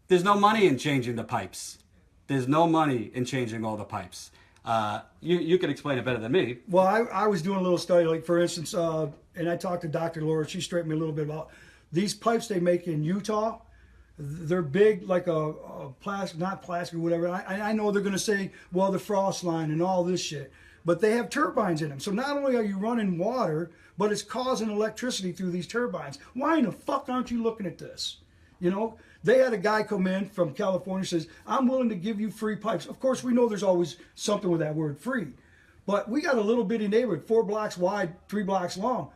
There's no money in changing the pipes. There's no money in changing all the pipes. You could explain it better than me. Well, I was doing a little study, like for instance, and I talked to Dr. Laura. She straightened me a little bit about these pipes they make in Utah. They're big, like a plastic, not plastic or whatever. I know they're going to say, well, the frost line and all this shit. But they have turbines in them. So not only are you running water, but it's causing electricity through these turbines. Why in the fuck aren't you looking at this? You know, they had a guy come in from California says, I'm willing to give you free pipes. Of course, we know there's always something with that word free. But we got a little bitty neighborhood, 4 blocks wide, 3 blocks long.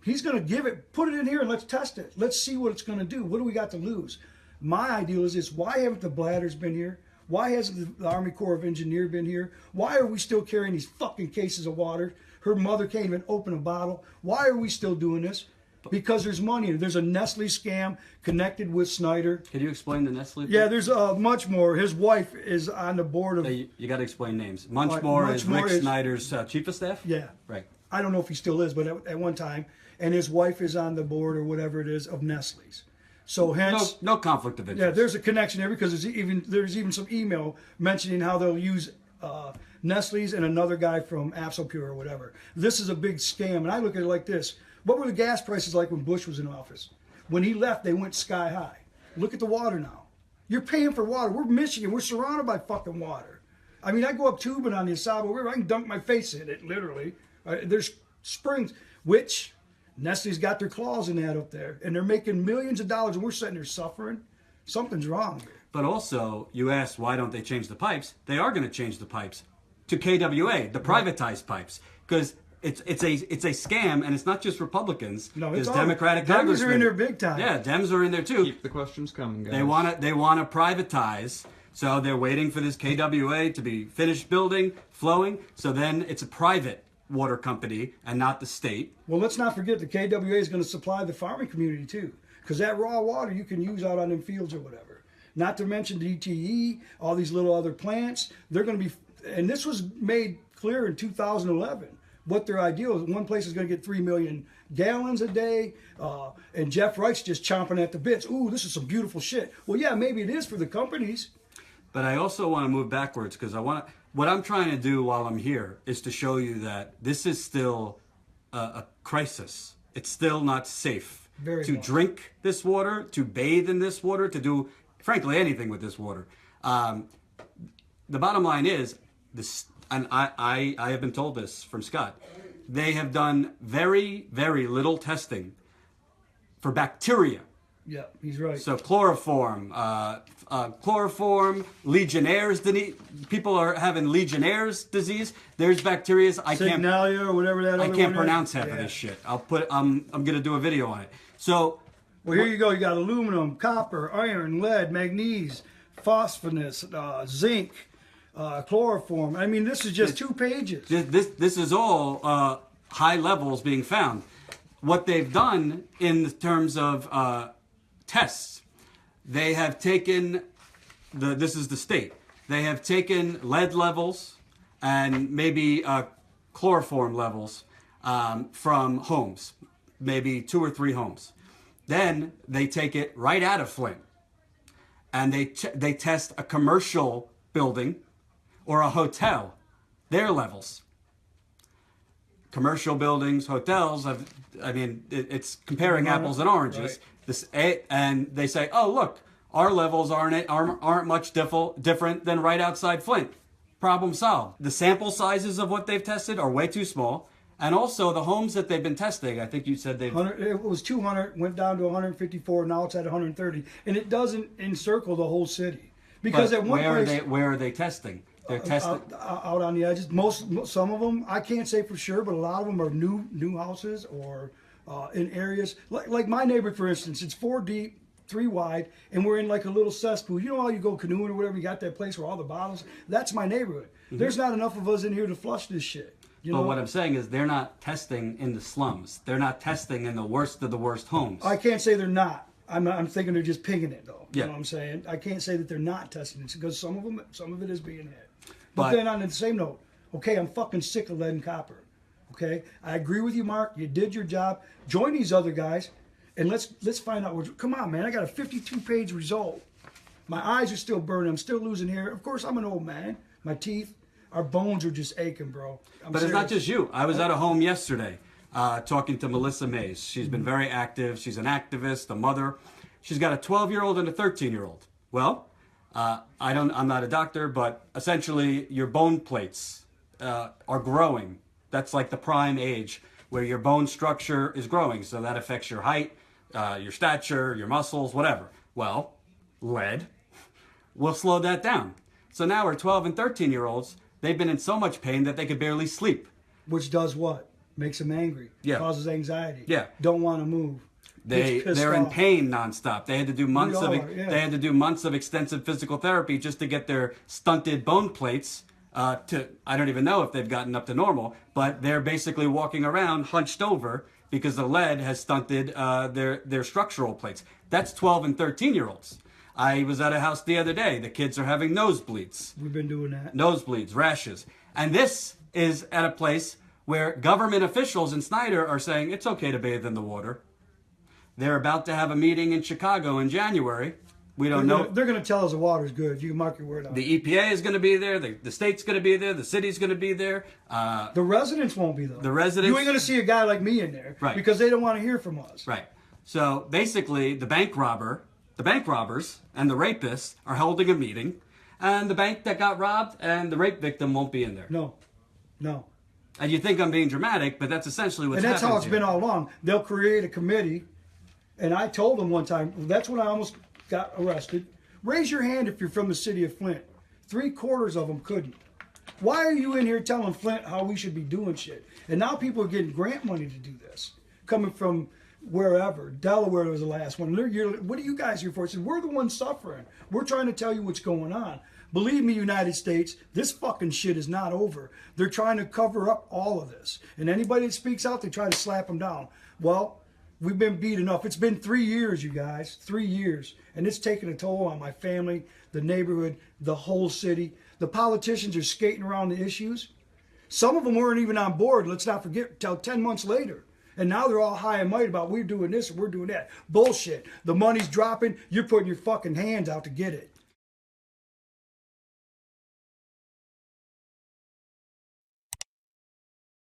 He's going to give it, put it in here and let's test it. Let's see what it's going to do. What do we got to lose? My ideal is this: why haven't the Bladders been here? Why hasn't the Army Corps of Engineers been here? Why are we still carrying these fucking cases of water? Her mother can't even open a bottle. Why are we still doing this? Because there's money. There's a Nestle scam connected with Snyder. Can you explain the Nestle thing? Yeah, there's much more. His wife is on the board of... You got to explain names. Munchmore is Rick Snyder's chief of staff? Yeah. Right. I don't know if he still is, but at one time. And his wife is on the board or whatever it is of Nestle's. So hence... No conflict of interest. Yeah, there's a connection there because there's even some email mentioning how they'll use Nestle's and another guy from Absolpure or whatever. This is a big scam, and I look at it like this. What were the gas prices like when Bush was in office? When he left, they went sky high. Look at the water now. You're paying for water. We're Michigan. We're surrounded by fucking water. I mean, I go up tubing on the Asaba River. I can dunk my face in it, literally. There's springs, which... Nestle's got their claws in that up there, and they're making millions of dollars, and we're sitting there suffering. Something's wrong here. But also, you asked why don't they change the pipes? They are going to change the pipes to KWA, the privatized pipes, because it's a scam, and it's not just Republicans. No, it's Democratic Dems congressmen are in there big time. Yeah, Dems are in there too. Keep the questions coming, guys. They want to privatize. So they're waiting for this KWA to be finished building, flowing. So then it's a private water company and not the state. Well, let's not forget the KWA is going to supply the farming community too, because that raw water you can use out on them fields or whatever. Not to mention DTE, all these little other plants. They're going to be, and this was made clear in 2011. What their ideal is, one place is going to get 3 million gallons a day, and Jeff Wright's just chomping at the bits. Ooh, this is some beautiful shit. Well, yeah, maybe it is for the companies. But I also want to move backwards because what I'm trying to do while I'm here is to show you that this is still a crisis. It's still not safe to drink this water, to bathe in this water, to do, frankly, anything with this water. The bottom line is, and I have been told this from Scott, they have done very, very little testing for bacteria. Yeah, he's right. So chloroform, Legionnaire's disease. People are having Legionnaire's disease. There's bacteria. Signalia or whatever that. I can't pronounce half of this shit. I'm gonna do a video on it. So, well, here you go. You got aluminum, copper, iron, lead, magnesium, phosphorus, zinc, chloroform. I mean, this is just 2 pages. This is all high levels being found. What they've done in terms of tests, they have taken this is the state. They have taken lead levels and maybe chloroform levels from homes, maybe 2 or 3 homes. Then they take it right out of Flint, and they test a commercial building or a hotel, their levels. Commercial buildings, hotels. It's comparing apples and oranges. Right. And they say, "Oh, look, our levels aren't much different than right outside Flint." Problem solved. The sample sizes of what they've tested are way too small, and also the homes that they've been testing. I think you said it was 200, went down to 154. Now it's at 130, and it doesn't encircle the whole city because at one place, where are they testing? They're testing out on the edges. Some of them I can't say for sure, but a lot of them are new houses or in areas like my neighborhood, for instance. It's 4 deep, 3 wide, and we're in like a little cesspool. You know how you go canoeing or whatever? You got that place where all the bottles. That's my neighborhood. Mm-hmm. There's not enough of us in here to flush this shit. But what I'm saying is they're not testing in the slums. They're not testing in the worst of the worst homes. I can't say they're not. I'm thinking they're just pinging it though. Yeah. You know what I'm saying? I can't say that they're not testing it because some of it is being hit. But then on the same note, okay, I'm fucking sick of lead and copper. Okay, I agree with you, Mark. You did your job. Join these other guys, and let's find out. Come on, man. I got a 52-page result My eyes are still burning. I'm still losing hair. Of course, I'm an old man. My teeth, our bones are just aching, bro. But it's not just you. I was at a home yesterday talking to Melissa Mays. She's been very active. She's an activist, a mother. She's got a 12-year-old and a 13-year-old. Well, I'm not a doctor, but essentially your bone plates are growing. That's like the prime age where your bone structure is growing. So that affects your height, your stature, your muscles, whatever. Well, lead will slow that down. So now our 12 and 13-year-olds, they've been in so much pain that they could barely sleep. Which does what? Makes them angry. Yeah. Causes anxiety. Yeah. Don't want to move. They're in pain nonstop. They had to do months they had to do months of extensive physical therapy just to get their stunted bone plates to, I don't even know if they've gotten up to normal, but they're basically walking around hunched over because the lead has stunted their structural plates. That's 12 and 13-year-olds. I was at a house the other day. The kids are having nosebleeds. We've been doing that. Nosebleeds, rashes. And this is at a place where government officials in Snyder are saying it's okay to bathe in the water. They're about to have a meeting in Chicago in January. We don't know. They're going to tell us the water's good. You can mark your word on it. The EPA is going to be there. The state's going to be there. The city's going to be there. The residents won't be, though. The residents. You ain't going to see a guy like me in there. Right. Because they don't want to hear from us. Right. So basically, the bank robbers and the rapists are holding a meeting, and the bank that got robbed and the rape victim won't be in there. No. And you think I'm being dramatic, but that's essentially what's happening. And that's how it's been all along. They'll create a committee, and I told them one time, that's when I almost got arrested. Raise your hand if you're from the city of Flint. 3/4 of them couldn't. Why are you in here telling Flint how we should be doing shit? And now people are getting grant money to do this, coming from wherever. Delaware was the last one. What are you guys here for? I said, we're the ones suffering. We're trying to tell you what's going on. Believe me, United States, this fucking shit is not over. They're trying to cover up all of this. And anybody that speaks out, they try to slap them down. Well, we've been beat enough. It's been 3 years, you guys. 3 years. And it's taken a toll on my family, the neighborhood, the whole city. The politicians are skating around the issues. Some of them weren't even on board, let's not forget, until 10 months later. And now they're all high and mighty about we're doing this and we're doing that. Bullshit. The money's dropping. You're putting your fucking hands out to get it.